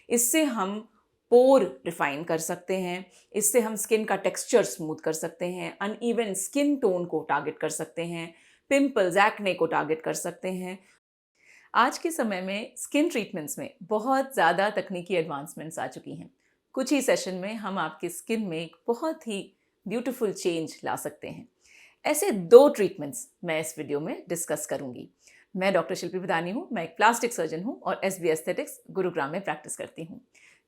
इससे हम पोर रिफाइन कर सकते हैं, इससे हम स्किन का टेक्सचर स्मूथ कर सकते हैं, अनइवन स्किन टोन को टारगेट कर सकते हैं, पिंपल्स एक्ने को टारगेट कर सकते हैं। आज के समय में स्किन ट्रीटमेंट्स में बहुत ज़्यादा तकनीकी एडवांसमेंट्स आ चुकी हैं। कुछ ही सेशन में हम आपकी स्किन में एक बहुत ही ब्यूटीफुल चेंज ला सकते हैं। ऐसे 2 ट्रीटमेंट्स मैं इस वीडियो में डिस्कस करूंगी। मैं डॉक्टर शिल्पी बदानी हूँ, मैं एक प्लास्टिक सर्जन हूँ और एसबी एस्थेटिक्स गुरुग्राम में प्रैक्टिस करती हूँ।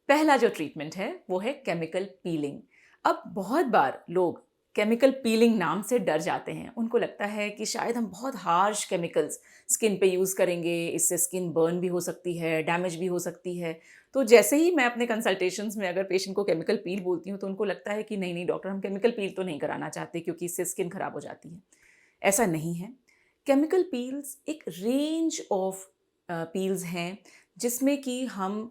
पहला जो ट्रीटमेंट है वो है केमिकल पीलिंग। अब बहुत बार लोग केमिकल पीलिंग नाम से डर जाते हैं। उनको लगता है कि शायद हम बहुत हार्श केमिकल्स स्किन पे यूज़ करेंगे, इससे स्किन बर्न भी हो सकती है, डैमेज भी हो सकती है। तो जैसे ही मैं अपने कंसल्टेशंस में अगर पेशेंट को केमिकल पील बोलती हूँ तो उनको लगता है कि नहीं नहीं डॉक्टर, हम केमिकल पील तो नहीं कराना चाहते क्योंकि इससे स्किन खराब हो जाती है। ऐसा नहीं है। केमिकल पील्स एक रेंज ऑफ पील्स हैं जिसमें कि हम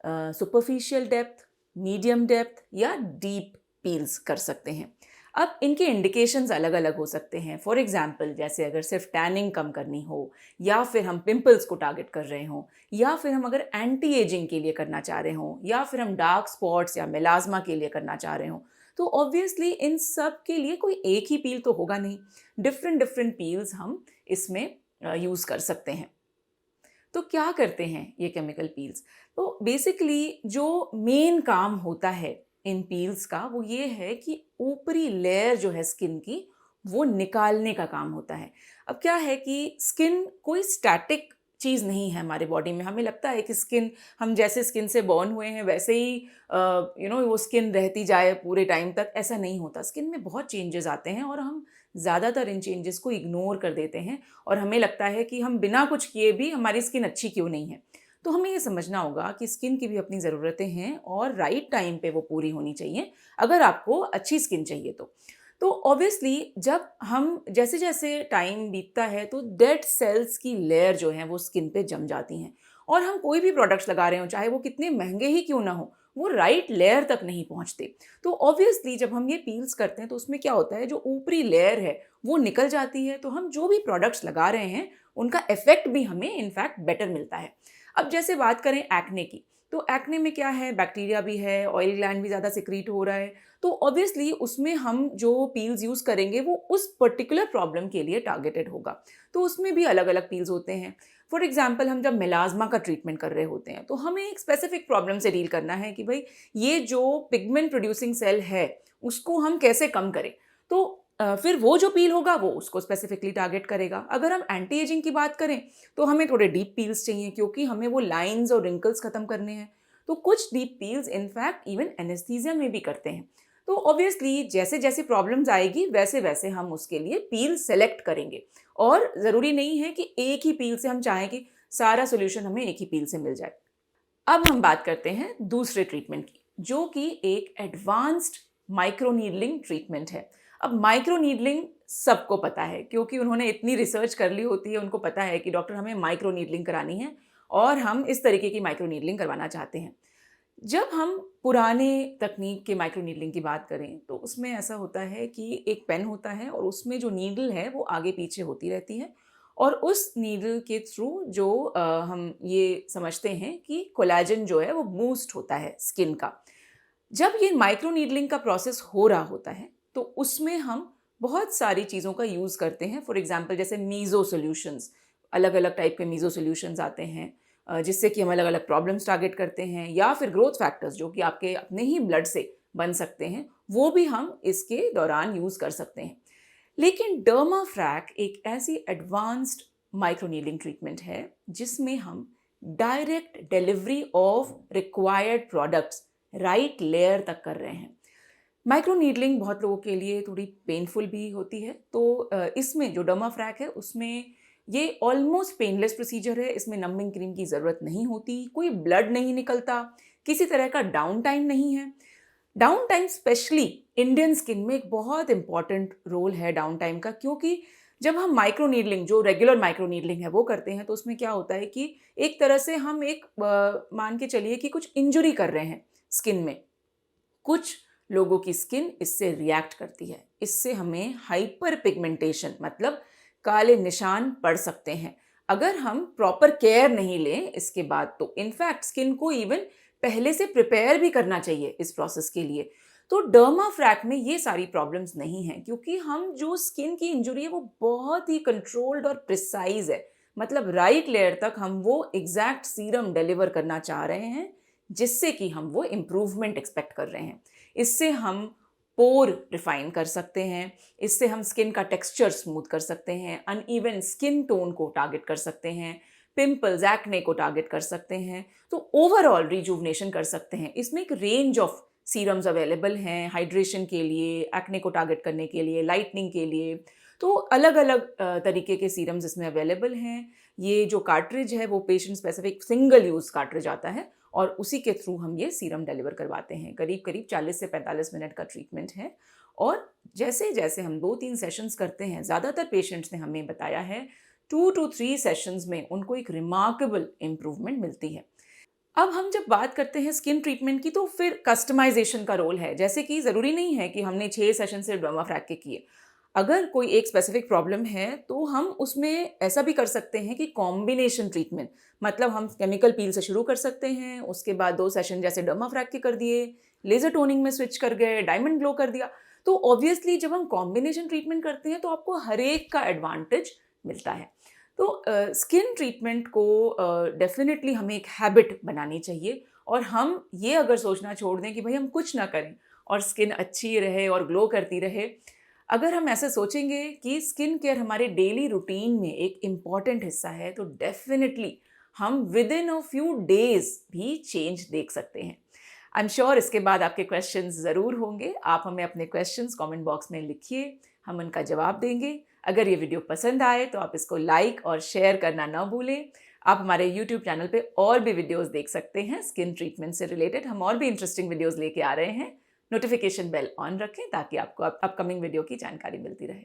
सुपरफिशियल डेप्थ, मीडियम डेप्थ या डीप पील्स कर सकते हैं। अब इनके इंडिकेशंस अलग अलग हो सकते हैं। फॉर एग्जांपल, जैसे अगर सिर्फ टैनिंग कम करनी हो, या फिर हम पिंपल्स को टारगेट कर रहे हों, या फिर हम अगर एंटी एजिंग के लिए करना चाह रहे हों, या फिर हम डार्क स्पॉट्स या मेलाज्मा के लिए करना चाह रहे हों, तो ऑब्वियसली इन सब के लिए कोई एक ही पील तो होगा नहीं। डिफरेंट डिफरेंट पील्स हम इसमें यूज़ कर सकते हैं। तो क्या करते हैं ये केमिकल पील्स? तो बेसिकली जो मेन काम होता है इन पील्स का वो ये है कि ऊपरी लेयर जो है स्किन की वो निकालने का काम होता है। अब क्या है कि स्किन कोई स्टैटिक चीज़ नहीं है हमारे बॉडी में। हमें लगता है कि स्किन, हम जैसे स्किन से बॉर्न हुए हैं वैसे ही वो स्किन रहती जाए पूरे टाइम तक, ऐसा नहीं होता। स्किन में बहुत चेंजेस आते हैं और हम ज़्यादातर इन चेंजेस को इग्नोर कर देते हैं और हमें लगता है कि हम बिना कुछ किए भी हमारी स्किन अच्छी क्यों नहीं है। तो हमें ये समझना होगा कि स्किन की भी अपनी ज़रूरतें हैं और राइट टाइम पे वो पूरी होनी चाहिए अगर आपको अच्छी स्किन चाहिए तो ऑब्वियसली जब हम जैसे जैसे टाइम बीतता है तो डेड सेल्स की लेयर जो है वो स्किन पे जम जाती हैं और हम कोई भी प्रोडक्ट्स लगा रहे हो चाहे वो कितने महंगे ही क्यों ना हो, वो राइट लेयर तक नहीं पहुंचते। तो ऑब्वियसली जब हम ये पील्स करते हैं तो उसमें क्या होता है, जो ऊपरी लेयर है वो निकल जाती है, तो हम जो भी प्रोडक्ट्स लगा रहे हैं उनका इफेक्ट भी हमें इनफैक्ट बेटर मिलता है। अब जैसे बात करें एक्ने की, तो एक्ने में क्या है, बैक्टीरिया भी है, ऑयल ग्लैंड भी ज़्यादा सिक्रीट हो रहा है, तो ऑब्वियसली उसमें हम जो पील्स यूज़ करेंगे वो उस पर्टिकुलर प्रॉब्लम के लिए टारगेटेड होगा। तो उसमें भी अलग अलग पील्स होते हैं। फॉर एग्जाम्पल, हम जब मेलाज्मा का ट्रीटमेंट कर रहे होते हैं तो हमें एक स्पेसिफिक प्रॉब्लम से डील करना है कि भाई ये जो पिगमेंट प्रोड्यूसिंग सेल है उसको हम कैसे कम करें। तो फिर वो जो पील होगा वो उसको स्पेसिफिकली टारगेट करेगा। अगर हम एंटी एजिंग की बात करें तो हमें थोड़े डीप पील्स चाहिए क्योंकि हमें वो लाइंस और रिंकल्स खत्म करने हैं। तो कुछ deep peels in fact even anaesthesia में भी करते हैं। तो ऑब्वियसली जैसे जैसे प्रॉब्लम्स आएगी वैसे वैसे हम उसके लिए पील सेलेक्ट करेंगे और ज़रूरी नहीं है कि एक ही पील से हम चाहें कि सारा सोल्यूशन हमें एक ही पील से मिल जाए। अब हम बात करते हैं दूसरे ट्रीटमेंट की, जो कि एक एडवांस्ड माइक्रोनीडलिंग ट्रीटमेंट है। अब माइक्रोनीडलिंग सबको पता है क्योंकि उन्होंने इतनी रिसर्च कर ली होती है, उनको पता है कि डॉक्टर हमें माइक्रोनीडलिंग करानी है और हम इस तरीके की माइक्रोनीडलिंग करवाना चाहते हैं। जब हम पुराने तकनीक के माइक्रोनीडलिंग की बात करें तो उसमें ऐसा होता है कि एक पेन होता है और उसमें जो नीडल है वो आगे पीछे होती रहती है और उस नीडल के थ्रू जो हम ये समझते हैं कि कोलेजन जो है वो बूस्ट होता है स्किन का। जब ये माइक्रो नीडलिंग का प्रोसेस हो रहा होता है तो उसमें हम बहुत सारी चीज़ों का यूज़ करते हैं। फॉर एग्जांपल, जैसे मीज़ो सॉल्यूशंस, अलग अलग टाइप के मीज़ो सॉल्यूशंस आते हैं जिससे कि हम अलग अलग प्रॉब्लम्स टारगेट करते हैं, या फिर ग्रोथ फैक्टर्स जो कि आपके अपने ही ब्लड से बन सकते हैं, वो भी हम इसके दौरान यूज़ कर सकते हैं। लेकिन डर्माफ्रैक एक ऐसी एडवांस्ड माइक्रोनीडलिंग ट्रीटमेंट है जिसमें हम direct delivery of required products right layer तक कर रहे हैं। माइक्रोनीडलिंग बहुत लोगों के लिए थोड़ी पेनफुल भी होती है, तो इसमें जो डर्माफ्रैक है उसमें ये ऑलमोस्ट पेनलेस प्रोसीजर है। इसमें नंबिंग क्रीम की ज़रूरत नहीं होती, कोई ब्लड नहीं निकलता, किसी तरह का डाउन टाइम नहीं है। Down time specially Indian skin में एक बहुत इंपॉर्टेंट रोल है डाउन टाइम का, क्योंकि जब हम माइक्रो नीडलिंग, जो रेगुलर माइक्रो नीडलिंग है वो करते हैं तो उसमें क्या होता है कि एक तरह से हम एक मान के चलिए कि कुछ इंजरी कर रहे हैं स्किन में। कुछ लोगों की स्किन इससे रिएक्ट करती है, इससे हमें हाइपर पिगमेंटेशन मतलब काले निशान पड़ सकते हैं अगर हम प्रॉपर केयर नहीं लें इसके बाद। तो इनफैक्ट स्किन को इवन पहले से प्रिपेयर भी करना चाहिए इस प्रोसेस के लिए। तो डर्माफ्रैक में ये सारी प्रॉब्लम्स नहीं हैं, क्योंकि हम जो स्किन की इंजरी है वो बहुत ही कंट्रोल्ड और प्रिसाइज है। मतलब राइट लेयर तक हम वो एग्जैक्ट सीरम डिलीवर करना चाह रहे हैं, जिससे कि हम वो इम्प्रूवमेंट एक्सपेक्ट कर रहे हैं। इससे हम पोर रिफाइन कर सकते हैं, इससे हम स्किन का टेक्सचर स्मूथ कर सकते हैं, अनइवन स्किन टोन को टारगेट कर सकते हैं, पिंपल्स एक्ने को टारगेट कर सकते हैं, तो ओवरऑल रिजुवनेशन कर सकते हैं। इसमें एक रेंज ऑफ सीरम्स अवेलेबल हैं हाइड्रेशन के लिए, एक्ने को टारगेट करने के लिए, लाइटनिंग के लिए। तो अलग अलग तरीके के सीरम्स इसमें अवेलेबल हैं। ये जो कार्ट्रिज है वो patient specific single use cartridge आता है और उसी के थ्रू हम ये सीरम डिलीवर करवाते हैं। करीब करीब 40 से 45 मिनट का ट्रीटमेंट है। और जैसे जैसे हम 2-3 सेशंस करते हैं, ज़्यादातर पेशेंट्स ने हमें बताया है 2 to 3 सेशंस में उनको एक रिमार्केबल इम्प्रूवमेंट मिलती है। अब हम जब बात करते हैं स्किन ट्रीटमेंट की, तो फिर कस्टमाइजेशन का रोल है। जैसे कि ज़रूरी नहीं है कि हमने 6 सेशन सिर्फ डर्माफ्रैक के किए। अगर कोई एक स्पेसिफिक प्रॉब्लम है तो हम उसमें ऐसा भी कर सकते हैं कि कॉम्बिनेशन ट्रीटमेंट, मतलब हम केमिकल पील से शुरू कर सकते हैं, उसके बाद 2 सेशन जैसे डर्माफ्रैक के कर दिए, लेज़र टोनिंग में स्विच कर गए, डायमंड ग्लो कर दिया। तो ऑब्वियसली जब हम कॉम्बिनेशन ट्रीटमेंट करते हैं तो आपको हर एक का एडवांटेज मिलता है। तो स्किन ट्रीटमेंट को डेफिनेटली हमें एक हैबिट बनानी चाहिए, और हम ये अगर सोचना छोड़ दें कि भाई हम कुछ ना करें और स्किन अच्छी रहे और ग्लो करती रहे, अगर हम ऐसे सोचेंगे कि स्किन केयर हमारे डेली रूटीन में एक इम्पॉर्टेंट हिस्सा है, तो डेफिनेटली हम with in a few days भी चेंज देख सकते हैं। आई एम श्योर इसके बाद आपके क्वेश्चंस ज़रूर होंगे। आप हमें अपने क्वेश्चंस कमेंट बॉक्स में लिखिए, हम उनका जवाब देंगे। अगर ये वीडियो पसंद आए तो आप इसको लाइक और शेयर करना ना भूलें। आप हमारे यूट्यूब चैनल पे और भी वीडियोस देख सकते हैं स्किन ट्रीटमेंट से रिलेटेड। हम और भी इंटरेस्टिंग वीडियोस लेके आ रहे हैं। नोटिफिकेशन बेल ऑन रखें ताकि आपको अपकमिंग वीडियो की जानकारी मिलती रहे।